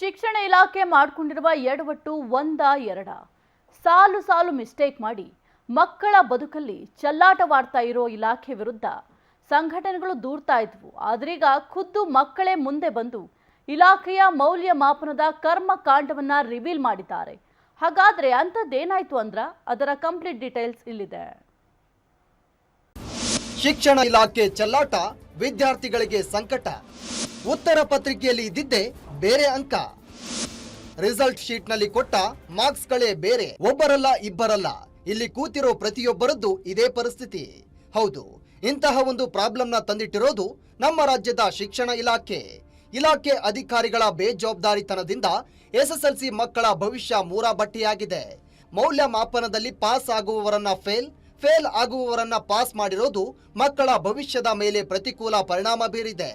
ಶಿಕ್ಷಣ ಇಲಾಖೆ ಮಾಡಿಕೊಂಡಿರುವ ಎಡವಟ್ಟು ಒಂದ ಎರಡ ಸಾಲು ಸಾಲು ಮಿಸ್ಟೇಕ್ ಮಾಡಿ ಮಕ್ಕಳ ಬದುಕಲ್ಲಿ ಚೆಲ್ಲಾಟವಾಡ್ತಾ ಇರೋ ಇಲಾಖೆ ವಿರುದ್ಧ ಸಂಘಟನೆಗಳು ದೂರ್ತಾ ಇದ್ವು. ಆದ್ರೀಗ ಖುದ್ದು ಮಕ್ಕಳೇ ಮುಂದೆ ಬಂದು ಇಲಾಖೆಯ ಮೌಲ್ಯಮಾಪನದ ಕರ್ಮಕಾಂಡವನ್ನ ರಿವೀಲ್ ಮಾಡಿದ್ದಾರೆ. ಹಾಗಾದ್ರೆ ಅಂಥದ್ದೇನಾಯ್ತು ಅಂದ್ರ ಅದರ ಕಂಪ್ಲೀಟ್ ಡೀಟೇಲ್ಸ್ ಇಲ್ಲಿದೆ. ಶಿಕ್ಷಣ ಇಲಾಖೆ ಚೆಲ್ಲಾಟ, ವಿದ್ಯಾರ್ಥಿಗಳಿಗೆ ಸಂಕಟ. ಉತ್ತರ ಪತ್ರಿಕೆಯಲ್ಲಿ ಇದ್ದಿದ್ದೆ ಬೇರೆ ಅಂಕ, ರಿಸಲ್ಟ್ ಶೀಟ್ ನಲ್ಲಿ ಕೊಟ್ಟ ಮಾರ್ಕ್ಸ್ಗಳೇ ಬೇರೆ. ಒಬ್ಬರಲ್ಲ ಇಬ್ಬರಲ್ಲ, ಇಲ್ಲಿ ಕೂತಿರೋ ಪ್ರತಿಯೊಬ್ಬರದ್ದು ಇದೇ ಪರಿಸ್ಥಿತಿ. ಹೌದು, ಇಂತಹ ಒಂದು ಪ್ರಾಬ್ಲಮ್ನ ತಂದಿಟ್ಟಿರೋದು ನಮ್ಮ ರಾಜ್ಯದ ಶಿಕ್ಷಣ ಇಲಾಖೆ ಅಧಿಕಾರಿಗಳ ಬೇಜವಾಬ್ದಾರಿತನದಿಂದ SSLC ಮಕ್ಕಳ ಭವಿಷ್ಯ ಮೂರಾಬಟ್ಟೆಯಾಗಿದೆ. ಮೌಲ್ಯಮಾಪನದಲ್ಲಿ ಪಾಸ್ ಆಗುವವರನ್ನ ಫೇಲ್ ಆಗುವವರನ್ನ ಪಾಸ್ ಮಾಡಿರೋದು ಮಕ್ಕಳ ಭವಿಷ್ಯದ ಮೇಲೆ ಪ್ರತಿಕೂಲ ಪರಿಣಾಮ ಬೀರಿದೆ.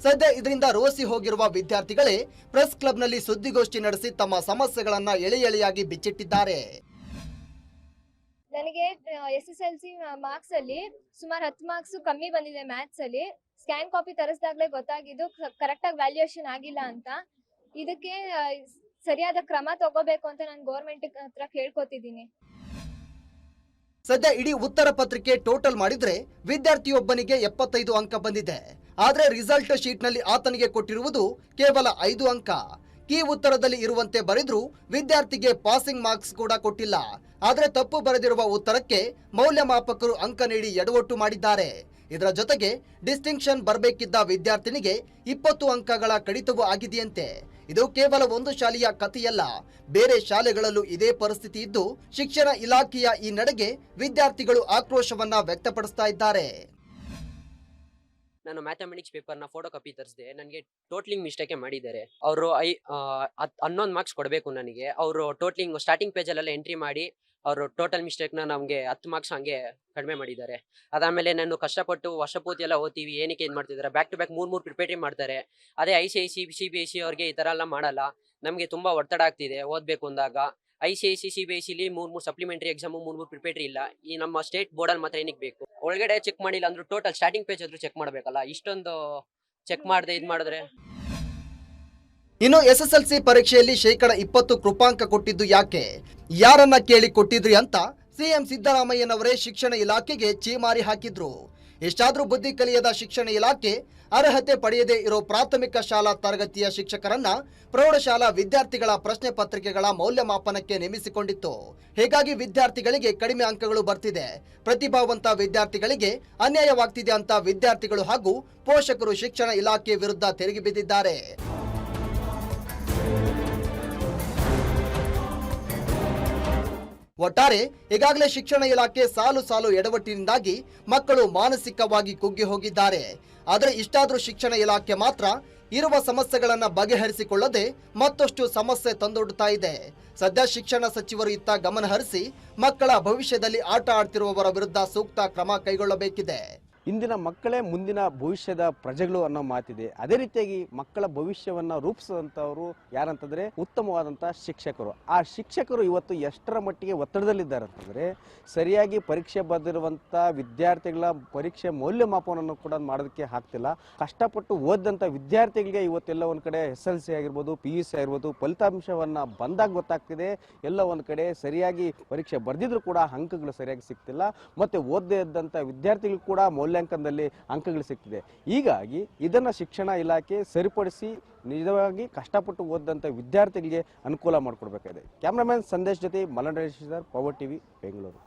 ಸದ್ಯ ಇದರಿಂದ ರೋಸಿ ಹೋಗಿರುವ ವಿದ್ಯಾರ್ಥಿಗಳೇ ಪ್ರೆಸ್ ಕ್ಲಬ್ನಲ್ಲಿ ಸುದ್ದಿಗೋಷ್ಠಿ ನಡೆಸಿ ತಮ್ಮ ಸಮಸ್ಯೆಗಳನ್ನ ಎಳೆಯಾಗಿ ಬಿಚ್ಚಿಟ್ಟಿದ್ದಾರೆ. ನನಗೆ SSLC ಮಾರ್ಕ್ಸ್ ಅಲ್ಲಿ ಸುಮಾರು 10 ಮಾರ್ಕ್ಸ್ ಕಮ್ಮಿ ಬಂದಿದೆ. ಮ್ಯಾಥ್ಸ್ ಅಲ್ಲಿ ಸ್ಕ್ಯಾನ್ ಕಾಪಿ ತರಿಸಿದಾಗಲೇ ಗೊತ್ತಾಗಿದ್ದು ಕರೆಕ್ಟ್ ಆಗಿ ವ್ಯಾಲ್ಯೂಯೇಷನ್ ಆಗಿಲ್ಲ ಅಂತ. ಇದಕ್ಕೆ ಸರಿಯಾದ ಕ್ರಮ ತಗೋಬೇಕು ಅಂತ ನಾನು ಗೌರ್ಮೆಂಟ್ ಹತ್ರ ಕೇಳ್ಕೊತಿದ್ದೀನಿ. ಸದ್ಯ ಇಡೀ ಉತ್ತರ ಪತ್ರಿಕೆ ಟೋಟಲ್ ಮಾಡಿದ್ರೆ ವಿದ್ಯಾರ್ಥಿಯೊಬ್ಬನಿಗೆ 75 ಅಂಕ ಬಂದಿದೆ. ಆದ್ರೆ ರಿಸಲ್ಟ್ ಶೀಟ್ ನಲ್ಲಿ ಆತನಿಗೆ ಕೊಟ್ಟಿರುವುದು ಕೇವಲ 5 ಅಂಕ. ಕೀ ಉತ್ತರದಲ್ಲಿ ಇರುವಂತೆ ಬರೆದ್ರು ವಿದ್ಯಾರ್ಥಿಗೆ ಪಾಸಿಂಗ್ ಮಾರ್ಕ್ಸ್ ಕೂಡ ಕೊಟ್ಟಿಲ್ಲ. ಆದ್ರೆ ತಪ್ಪು ಬರೆದಿರುವ ಉತ್ತರಕ್ಕೆ ಮೌಲ್ಯಮಾಪಕರು ಅಂಕ ನೀಡಿ ಎಡವಟ್ಟು ಮಾಡಿದ್ದಾರೆ. ಇದರ ಜೊತೆಗೆ ಡಿಸ್ಟಿಂಕ್ಷನ್ ಬರಬೇಕಿದ್ದ ವಿದ್ಯಾರ್ಥಿನಿಗೆ 20 ಅಂಕಗಳ ಕಡಿತವೂ ಆಗಿದೆಯಂತೆ. ಇದು ಕೇವಲ ಒಂದು ಶಾಲೆಯ ಕಥೆಯಲ್ಲ, ಬೇರೆ ಶಾಲೆಗಳಲ್ಲೂ ಇದೇ ಪರಿಸ್ಥಿತಿ ಇದ್ದು ಶಿಕ್ಷಣ ಇಲಾಖೆಯ ಈ ನಡೆಗೆ ವಿದ್ಯಾರ್ಥಿಗಳು ಆಕ್ರೋಶವನ್ನ ವ್ಯಕ್ತಪಡಿಸ್ತಾ ಇದ್ದಾರೆ. ನಾನು ಮ್ಯಾಥಮೆಟಿಕ್ಸ್ ಪೇಪರ್ನ ಫೋಟೋ ಕಾಪಿ ತರಿಸಿದೆ. ನನಗೆ ಟೋಟ್ಲಿಂಗ್ ಮಿಸ್ಟೇಕೆ ಮಾಡಿದ್ದಾರೆ. ಅವರು 11 ಮಾರ್ಕ್ಸ್ ಕೊಡಬೇಕು ನನಗೆ. ಅವರು ಟೋಟ್ಲಿಂಗ್ ಸ್ಟಾರ್ಟಿಂಗ್ ಪೇಜಲ್ಲೆಲ್ಲ ಎಂಟ್ರಿ ಮಾಡಿ ಅವರು ಟೋಟಲ್ ಮಿಸ್ಟೇಕ್ನ ನಮಗೆ 10 ಮಾರ್ಕ್ಸ್ ಹಂಗೆ ಕಡಿಮೆ ಮಾಡಿದ್ದಾರೆ. ಅದಾದಮೇಲೆ ನಾನು ಕಷ್ಟಪಟ್ಟು ವರ್ಷಪೂರ್ತಿ ಎಲ್ಲ ಓದ್ತೀವಿ, ಏನಕ್ಕೆ ಇದು ಮಾಡ್ತಿದ್ದಾರೆ, ಬ್ಯಾಕ್ ಟು ಬ್ಯಾಕ್ 3 ಪ್ರಿಪೇರಿ ಮಾಡ್ತಾರೆ. ಅದೇ ICIC CBSE ಅವ್ರಿಗೆ ಈ ಥರ ಎಲ್ಲ ಮಾಡಲ್ಲ. ನಮಗೆ ತುಂಬ ಒತ್ತಡ ಆಗ್ತಿದೆ ಓದಬೇಕು ಅಂದಾಗ. ICIC CBSEಲಿ 3 ಸಪ್ಲಿಮೆಂಟರಿ ಎಕ್ಸಾಮು, 3 ಪ್ರಿಪೇಟರಿ ಇಲ್ಲ. ಈ ನಮ್ಮ ಸ್ಟೇಟ್ ಬೋರ್ಡಲ್ಲಿ ಮಾತ್ರ ಏನಕ್ಕೆ ಬೇಕು? ಒಳಗಡೆ ಚೆಕ್ ಮಾಡಿಲ್ಲ ಅಂದ್ರೂ ಟೋಟಲ್ ಸ್ಟಾರ್ಟಿಂಗ್ ಪೇಜ್ ಆದ್ರೂ ಚೆಕ್ ಮಾಡಬೇಕಲ್ಲ. ಇಷ್ಟೊಂದು ಚೆಕ್ ಮಾಡದೆ ಇದು ಮಾಡಿದ್ರೆ. ಇನ್ನು SSLC ಪರೀಕ್ಷೆಯಲ್ಲಿ 20% ಕೃಪಾಂಕ ಕೊಟ್ಟಿದ್ದು ಯಾಕೆ, ಯಾರನ್ನ ಕೇಳಿ ಕೊಟ್ಟಿದ್ರಿ ಅಂತ CM ಸಿದ್ದರಾಮಯ್ಯನವರೇ ಶಿಕ್ಷಣ ಇಲಾಖೆಗೆ ಚೀಮಾರಿ ಹಾಕಿದ್ರು. ಇಷ್ಟಾದ್ರೂ ಬುದ್ಧಿ ಕಲಿಯದ ಶಿಕ್ಷಣ ಇಲಾಖೆ ಅರ್ಹತೆ ಪಡೆಯದೇ ಇರೋ ಪ್ರಾಥಮಿಕ ಶಾಲಾ ತರಗತಿಯ ಶಿಕ್ಷಕರನ್ನ ಪ್ರೌಢಶಾಲಾ ವಿದ್ಯಾರ್ಥಿಗಳ ಪ್ರಶ್ನೆ ಪತ್ರಿಕೆಗಳ ಮೌಲ್ಯಮಾಪನಕ್ಕೆ ನೇಮಿಸಿಕೊಂಡಿತ್ತು. ಹೀಗಾಗಿ ವಿದ್ಯಾರ್ಥಿಗಳಿಗೆ ಕಡಿಮೆ ಅಂಕಗಳು ಬರ್ತಿದೆ. ಪ್ರತಿಭಾವಂತ ವಿದ್ಯಾರ್ಥಿಗಳಿಗೆ ಅನ್ಯಾಯವಾಗ್ತಿದೆ ಅಂತ ವಿದ್ಯಾರ್ಥಿಗಳು ಹಾಗೂ ಪೋಷಕರು ಶಿಕ್ಷಣ ಇಲಾಖೆ ವಿರುದ್ಧ ತಿರುಗಿ ಬಿದ್ದಿದ್ದಾರೆ. ಒಟ್ಟಾರೆ ಈಗಾಗಲೇ ಶಿಕ್ಷಣ ಇಲಾಖೆ ಸಾಲು ಎಡವಟ್ಟಿನಿಂದಾಗಿ ಮಕ್ಕಳು ಮಾನಸಿಕವಾಗಿ ಕುಗ್ಗಿ ಹೋಗಿದ್ದಾರೆ. ಆದರೆ ಇಷ್ಟಾದ್ರೂ ಶಿಕ್ಷಣ ಇಲಾಖೆ ಮಾತ್ರ ಇರುವ ಸಮಸ್ಯೆಗಳನ್ನ ಬಗೆಹರಿಸಿಕೊಳ್ಳದೆ ಮತ್ತಷ್ಟು ಸಮಸ್ಯೆ ತಂದೊಡ್ಡುತ್ತಾ ಇದೆ. ಸದ್ಯ ಶಿಕ್ಷಣ ಸಚಿವರು ಇತ್ತ ಗಮನ ಹರಿಸಿ ಮಕ್ಕಳ ಭವಿಷ್ಯದಲ್ಲಿ ಆಟ ಆಡ್ತಿರುವವರ ವಿರುದ್ಧ ಸೂಕ್ತ ಕ್ರಮ ಕೈಗೊಳ್ಳಬೇಕಿದೆ. ಇಂದಿನ ಮಕ್ಕಳೇ ಮುಂದಿನ ಭವಿಷ್ಯದ ಪ್ರಜೆಗಳು ಅನ್ನೋ ಮಾತಿದೆ. ಅದೇ ರೀತಿಯಾಗಿ ಮಕ್ಕಳ ಭವಿಷ್ಯವನ್ನು ರೂಪಿಸುವಂಥವ್ರು ಯಾರಂತಂದರೆ ಉತ್ತಮವಾದಂಥ ಶಿಕ್ಷಕರು. ಆ ಶಿಕ್ಷಕರು ಇವತ್ತು ಎಷ್ಟರ ಮಟ್ಟಿಗೆ ಒತ್ತಡದಲ್ಲಿದ್ದಾರೆ ಅಂತಂದರೆ, ಸರಿಯಾಗಿ ಪರೀಕ್ಷೆ ಬರೆದಿರುವಂಥ ವಿದ್ಯಾರ್ಥಿಗಳ ಪರೀಕ್ಷೆ ಮೌಲ್ಯಮಾಪನವನ್ನು ಕೂಡ ಮಾಡೋದಕ್ಕೆ ಆಗ್ತಿಲ್ಲ. ಕಷ್ಟಪಟ್ಟು ಓದಿದಂಥ ವಿದ್ಯಾರ್ಥಿಗಳಿಗೆ ಇವತ್ತೆಲ್ಲ ಒಂದು ಕಡೆ SSLC ಆಗಿರ್ಬೋದು, PUC ಆಗಿರ್ಬೋದು, ಫಲಿತಾಂಶವನ್ನು ಬಂದಾಗ ಗೊತ್ತಾಗ್ತಿದೆ. ಎಲ್ಲ ಒಂದು ಕಡೆ ಸರಿಯಾಗಿ ಪರೀಕ್ಷೆ ಬರೆದಿದ್ರು ಕೂಡ ಅಂಕಗಳು ಸರಿಯಾಗಿ ಸಿಗ್ತಿಲ್ಲ. ಮತ್ತು ಓದದೇ ಇದ್ದಂಥ ವಿದ್ಯಾರ್ಥಿಗಳು ಕೂಡ ಮೌಲ್ಯಾಂಕನದಲ್ಲಿ ಅಂಕಗಳು ಸಿಗ್ತಿದೆ. ಹೀಗಾಗಿ ಇದನ್ನು ಶಿಕ್ಷಣ ಇಲಾಖೆ ಸರಿಪಡಿಸಿ ನಿಜವಾಗಿ ಕಷ್ಟಪಟ್ಟು ಓದಿದಂಥ ವಿದ್ಯಾರ್ಥಿಗಳಿಗೆ ಅನುಕೂಲ ಮಾಡಿಕೊಡ್ಬೇಕಾಗಿದೆ. ಕ್ಯಾಮ್ರಾಮನ್ ಸಂದೇಶ್ ಜೊತೆ ಮಲಂಡೇಶ್ವರ್, ಪವರ್ TV, ಬೆಂಗಳೂರು.